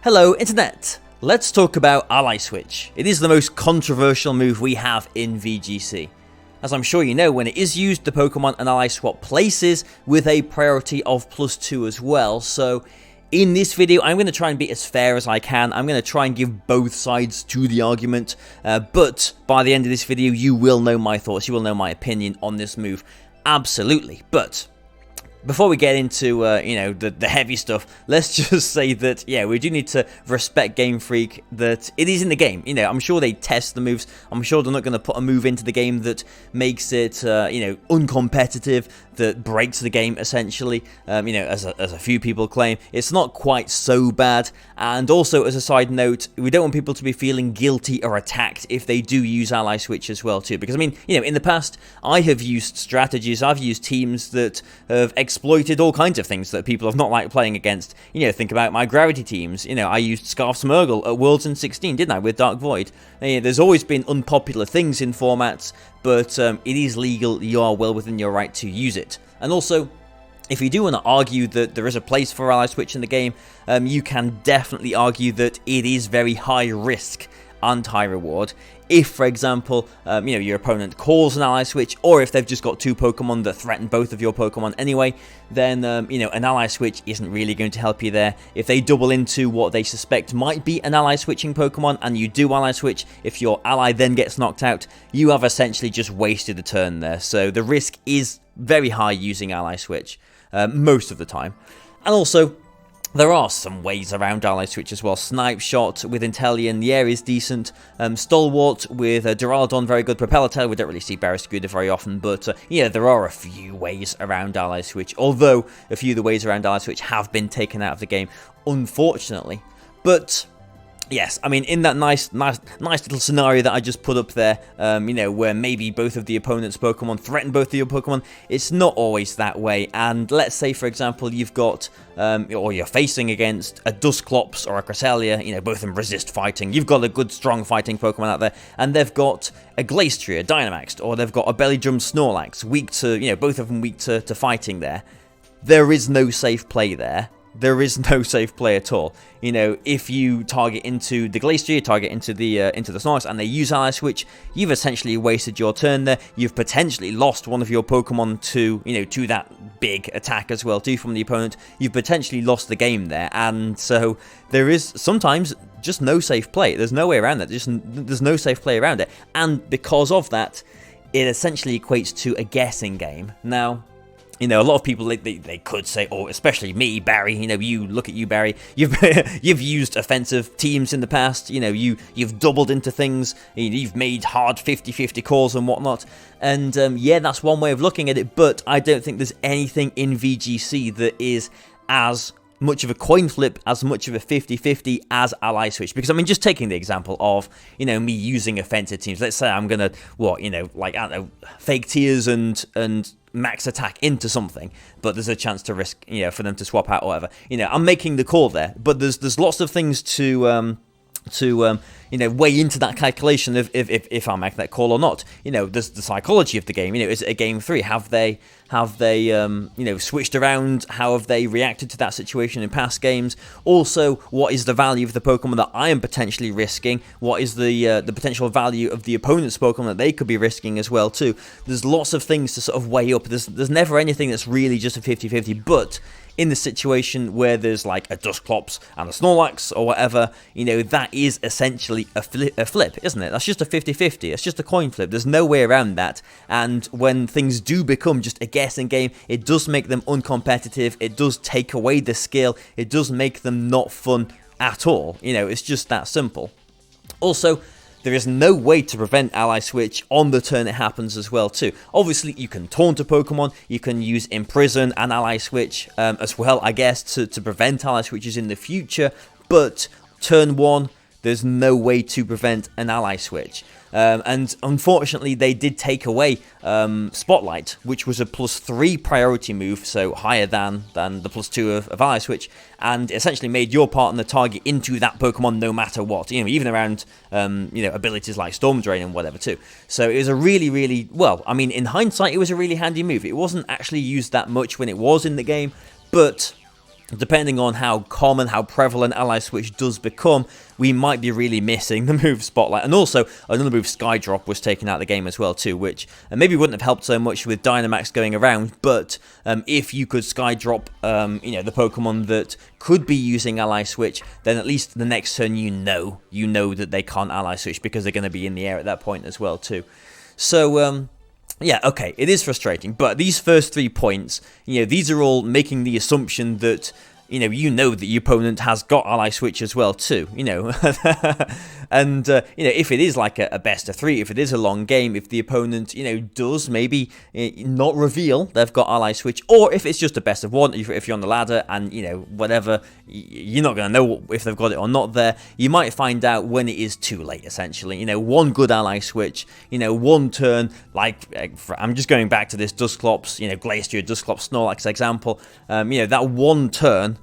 Hello Internet! Let's talk about Ally Switch. It is the most controversial move we have in VGC. As I'm sure you know, when it is used, the Pokemon and Ally swap places with a priority of +2 as well, so in this video I'm going to try and be as fair as I can. I'm going to try and give both sides to the argument, but by the end of this video you will know my thoughts, you will know my opinion on this move, absolutely. But before we get into, the heavy stuff, let's just say that, yeah, we do need to respect Game Freak, that it is in the game. You know, I'm sure they test the moves. I'm sure they're not going to put a move into the game that makes it, uncompetitive, that breaks the game, essentially, as a few people claim. It's not quite so bad. And also, as a side note, we don't want people to be feeling guilty or attacked if they do use Ally Switch as well, too. Because, I mean, in the past, I have used strategies, I've used teams that have exploited all kinds of things that people have not liked playing against. Think about my Gravity teams. I used Scarf Smeargle at Worlds in 16, didn't I, with Dark Void. There's always been unpopular things in formats, but it is legal, you are well within your right to use it. And also, if you do want to argue that there is a place for Ally Switch in the game, you can definitely argue that it is very high risk and high reward. If, for example, your opponent calls an Ally Switch, or if they've just got two Pokemon that threaten both of your Pokemon anyway, then, an Ally Switch isn't really going to help you there. If they double into what they suspect might be an Ally Switching Pokemon, and you do Ally Switch, if your ally then gets knocked out, you have essentially just wasted a turn there. So the risk is very high using Ally Switch, most of the time. And also, there are some ways around Ally Switch as well. Snipe Shot with Inteleon, the air is decent. Stalwart with Duraludon, very good. Propeller Tail, we don't really see Barraskewda very often, but there are a few ways around Ally Switch, although a few of the ways around Ally Switch have been taken out of the game, unfortunately. But yes, I mean, in that nice little scenario that I just put up there, where maybe both of the opponent's Pokemon threaten both of your Pokemon, it's not always that way. And let's say, for example, you've got, or you're facing against a Dusclops or a Cresselia, both of them resist fighting. You've got a good, strong fighting Pokemon out there, and they've got a Glastrier, Dynamaxed, or they've got a Belligerm Snorlax, weak to, both of them weak to fighting there. There is no safe play there. There is no safe play at all. If you target into the Glastrier, target into the Snorlax, and they use Ally Switch, you've essentially wasted your turn there. You've potentially lost one of your Pokemon to that big attack as well too from the opponent. You've potentially lost the game there, and so there is sometimes just no safe play. There's no way around that. There's no safe play around it, and because of that, it essentially equates to a guessing game. Now, a lot of people, they could say, or especially me, Barry, you look at you, Barry, you've used offensive teams in the past, you've doubled into things, you've made hard 50-50 calls and whatnot, and yeah, that's one way of looking at it, but I don't think there's anything in VGC that is as much of a coin flip, as much of a 50-50 as Ally Switch. Because, I mean, just taking the example of, me using offensive teams. Let's say I'm going to, fake tears and max attack into something, but there's a chance to risk, for them to swap out or whatever. I'm making the call there, but there's lots of things to weigh into that calculation of if I make that call or not. There's the psychology of the game. Is it a game 3? Have they switched around? How have they reacted to that situation in past games? Also, what is the value of the Pokemon that I am potentially risking? What is the potential value of the opponent's Pokemon that they could be risking as well too? There's lots of things to sort of weigh up. There's never anything that's really just a 50-50, but in the situation where there's like a Dusclops and a Snorlax or whatever, that is essentially a flip, isn't it? That's just a 50-50. It's just a coin flip. There's no way around that. And when things do become just a guessing game, it does make them uncompetitive. It does take away the skill. It does make them not fun at all. It's just that simple. Also, there is no way to prevent Ally Switch on the turn it happens as well too. Obviously, you can taunt a Pokemon, you can use Imprison and Ally Switch as well, I guess, to prevent Ally Switches in the future, but turn 1, there's no way to prevent an Ally Switch. And unfortunately, they did take away Spotlight, which was a +3 priority move, so higher than the +2 of Ally Switch, and essentially made your partner target into that Pokemon no matter what, even around abilities like Storm Drain and whatever too. So it was a really, really, well, I mean, in hindsight, it was a really handy move. It wasn't actually used that much when it was in the game, but depending on how common, how prevalent Ally Switch does become, we might be really missing the move Spotlight. And also, another move, Skydrop, was taken out of the game as well too, which maybe wouldn't have helped so much with Dynamax going around, but if you could Skydrop, the Pokemon that could be using Ally Switch, then at least the next turn you know that they can't Ally Switch because they're going to be in the air at that point as well too. So, yeah, okay, it is frustrating, but these first 3 points, these are all making the assumption that, that your opponent has got Ally Switch as well too, and, if it is like a best of 3, if it is a long game, if the opponent, does maybe not reveal they've got Ally Switch, or if it's just a best of 1, if you're on the ladder and, whatever, you're not going to know if they've got it or not there, you might find out when it is too late, essentially. One good Ally Switch, one turn, I'm just going back to this Dusclops, Glacier, Dusclops, Snorlax example, that one turn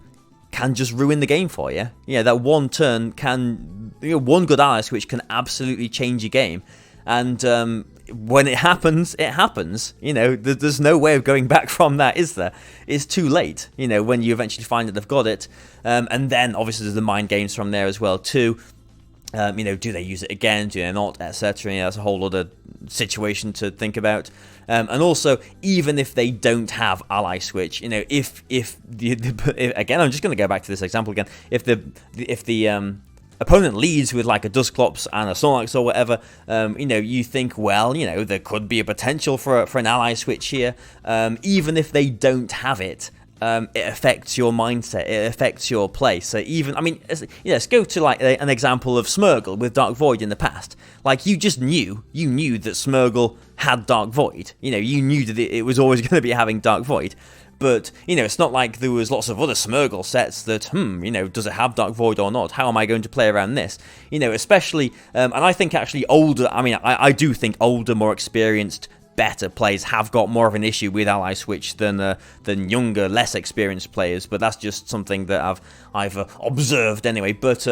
can just ruin the game for you. That one turn can, one good Ally Switch can absolutely change your game. And when it happens, it happens. There's no way of going back from that, is there? It's too late, when you eventually find that they've got it. And then, obviously, there's the mind games from there as well, too. Do they use it again? Do they not? Etc. That's a whole other situation to think about. And also, even if they don't have Ally Switch, if again, I'm just going to go back to this example again. If the opponent leads with like a Dusclops and a Snorlax or whatever, you think, well, there could be a potential for an Ally Switch here. Even if they don't have it, it affects your mindset, it affects your play. So even, let's go to like an example of Smeargle with Dark Void in the past. Like, you knew that Smeargle had Dark Void. You knew that it was always going to be having Dark Void. But, it's not like there was lots of other Smeargle sets that, does it have Dark Void or not? How am I going to play around this? Especially, and I think actually older, I do think older, more experienced, better players have got more of an issue with Ally Switch than younger, less experienced players, but that's just something that I've observed anyway. But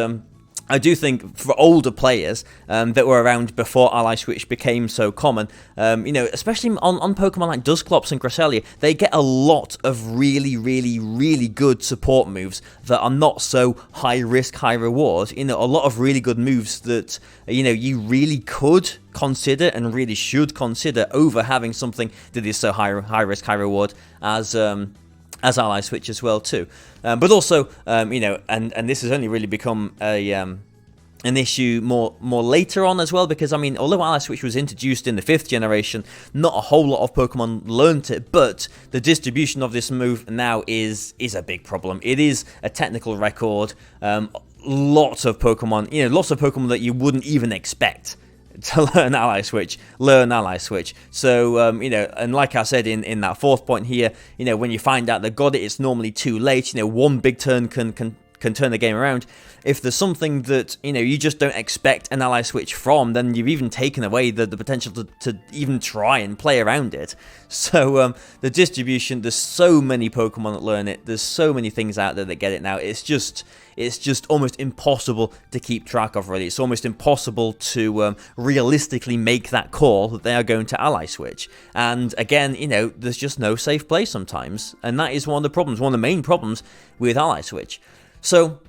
I do think for older players that were around before Ally Switch became so common, especially on Pokemon like Dusclops and Cresselia, they get a lot of really, really, really good support moves that are not so high risk, high reward. A lot of really good moves that, you really could consider and really should consider over having something that is so high risk, high reward as Ally Switch as well too. But also, and this has only really become an issue more later on as well, because although Ally Switch was introduced in the 5th generation, not a whole lot of Pokemon learnt it, but the distribution of this move now is a big problem. It is a technical record. Lots of Pokemon that you wouldn't even expect to learn Ally Switch. So, and like I said in that 4th point here, when you find out they got it, it's normally too late. One big turn can turn the game around. If there's something that, you just don't expect an Ally Switch from, then you've even taken away the potential to even try and play around it. So, the distribution, there's so many Pokemon that learn it, there's so many things out there that get it now, it's just almost impossible to keep track of, really. It's almost impossible to realistically make that call that they are going to Ally Switch. And again, there's just no safe play sometimes, and that is one of the problems, one of the main problems with Ally Switch. So,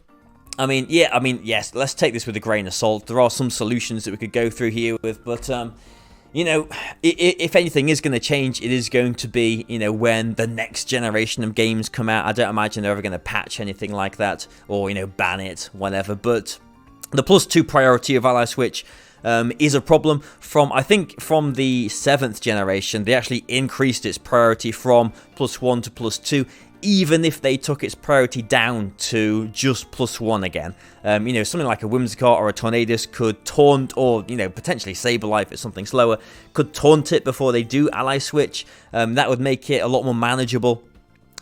yes, let's take this with a grain of salt. There are some solutions that we could go through here with, but, if anything is going to change, it is going to be, when the next generation of games come out. I don't imagine they're ever going to patch anything like that, or, ban it, whatever, but the +2 priority of Ally Switch is a problem. From the 7th generation, they actually increased its priority from +1 to +2, even if they took its priority down to just +1 again. Something like a Whimsicott or a Tornadus could taunt, or, potentially Sableye if it's something slower, could taunt it before they do Ally Switch. That would make it a lot more manageable.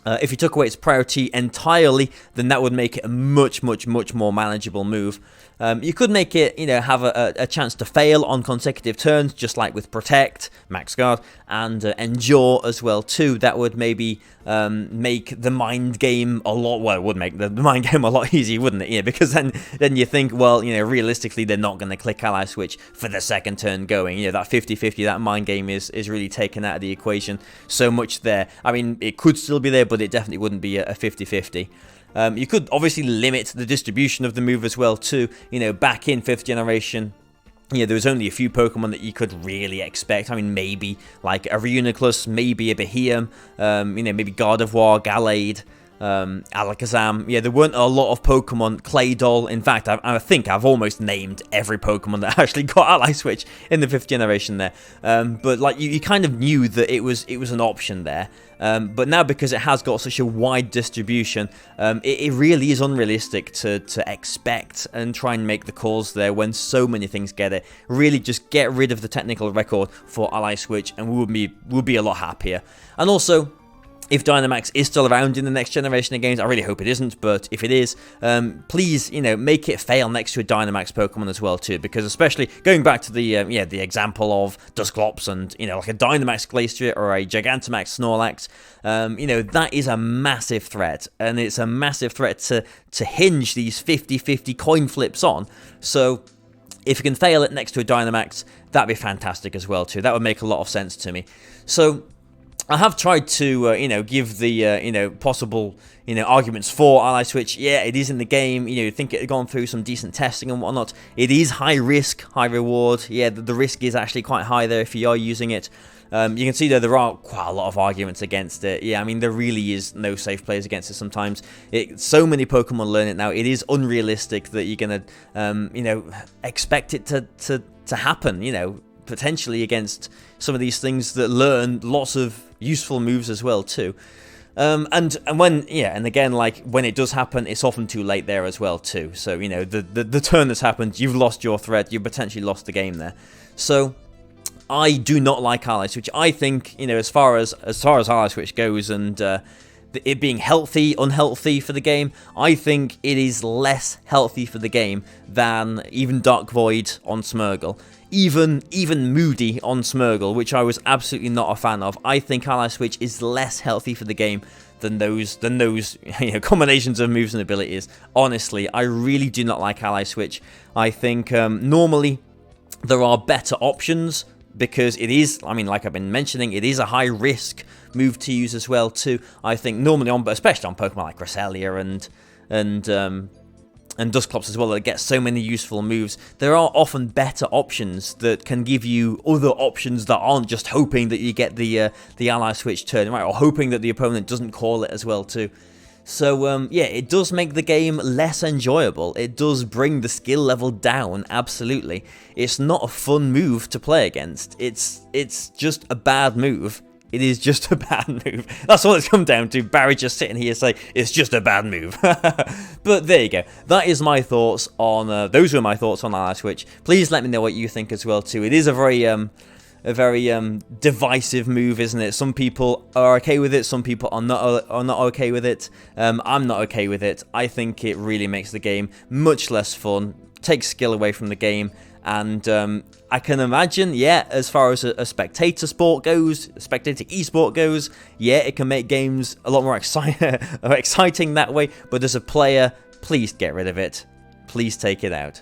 If you took away its priority entirely, then that would make it a much, much, much more manageable move. You could make it, have a chance to fail on consecutive turns, just like with Protect, Max Guard, and Endure as well too. That would maybe make the mind game a lot, well, it would make the mind game a lot easier, wouldn't it? Because then you think, well, realistically, they're not going to click Ally Switch for the second turn going. That 50-50, that mind game is really taken out of the equation so much there. It could still be there, but it definitely wouldn't be a 50-50. You could obviously limit the distribution of the move as well too. You know, back in 5th generation, there was only a few Pokemon that you could really expect. I mean, maybe like a Reuniclus, maybe a Beheeyem, maybe Gardevoir, Gallade, Alakazam. Yeah, there weren't a lot of Pokemon. Claydol. In fact, I think I've almost named every Pokemon that actually got Ally Switch in the 5th generation there. But like you kind of knew that it was an option there. But now, because it has got such a wide distribution, it really is unrealistic to expect and try and make the calls there when so many things get it. Really, just get rid of the technical record for Ally Switch, and we would be a lot happier. And also, if Dynamax is still around in the next generation of games, I really hope it isn't, but if it is, please, make it fail next to a Dynamax Pokemon as well too, because especially going back to the example of Dusclops and, like a Dynamax Glastrier or a Gigantamax Snorlax, that is a massive threat, and it's a massive threat to hinge these 50-50 coin flips on. So if you can fail it next to a Dynamax, that'd be fantastic as well too. That would make a lot of sense to me. So I have tried to, give the, possible, arguments for Ally Switch. Yeah, it is in the game. You think it had gone through some decent testing and whatnot. It is high risk, high reward. Yeah, the risk is actually quite high there if you are using it. You can see there are quite a lot of arguments against it. Yeah, I mean, there really is no safe players against it sometimes. So many Pokemon learn it now. It is unrealistic that you're going to, expect it to happen, potentially against some of these things that learn lots of useful moves as well too. And again, like when it does happen, it's often too late there as well too. So the turn that's happened, you've lost your threat, you've potentially lost the game there. So I do not like Ally Switch. I think as far as Ally Switch goes, and it being healthy, unhealthy for the game, I think it is less healthy for the game than even Dark Void on Smeargle. Even Moody on Smeargle, which I was absolutely not a fan of. I think Ally Switch is less healthy for the game than those combinations of moves and abilities. Honestly, I really do not like Ally Switch. I think normally there are better options, because it is, like I've been mentioning, it is a high risk move to use as well too. I think normally especially on Pokemon like Cresselia and Dusclops as well, that get so many useful moves, there are often better options that can give you other options that aren't just hoping that you get the Ally Switch turn, right, or hoping that the opponent doesn't call it as well too. So, it does make the game less enjoyable. It does bring the skill level down, absolutely. It's not a fun move to play against. It's just a bad move. It is just a bad move. That's all it's come down to. Barry just sitting here saying, it's just a bad move. But there you go. That is my thoughts on, those were my thoughts on Ally Switch. Please let me know what you think as well too. It is a very divisive move, isn't it? Some people are okay with it, some people are not okay with it. I'm not okay with it. I think it really makes the game much less fun, takes skill away from the game, and I can imagine, as far as a spectator sport goes, spectator esport goes, it can make games a lot more exciting that way, but as a player, please get rid of it. Please take it out.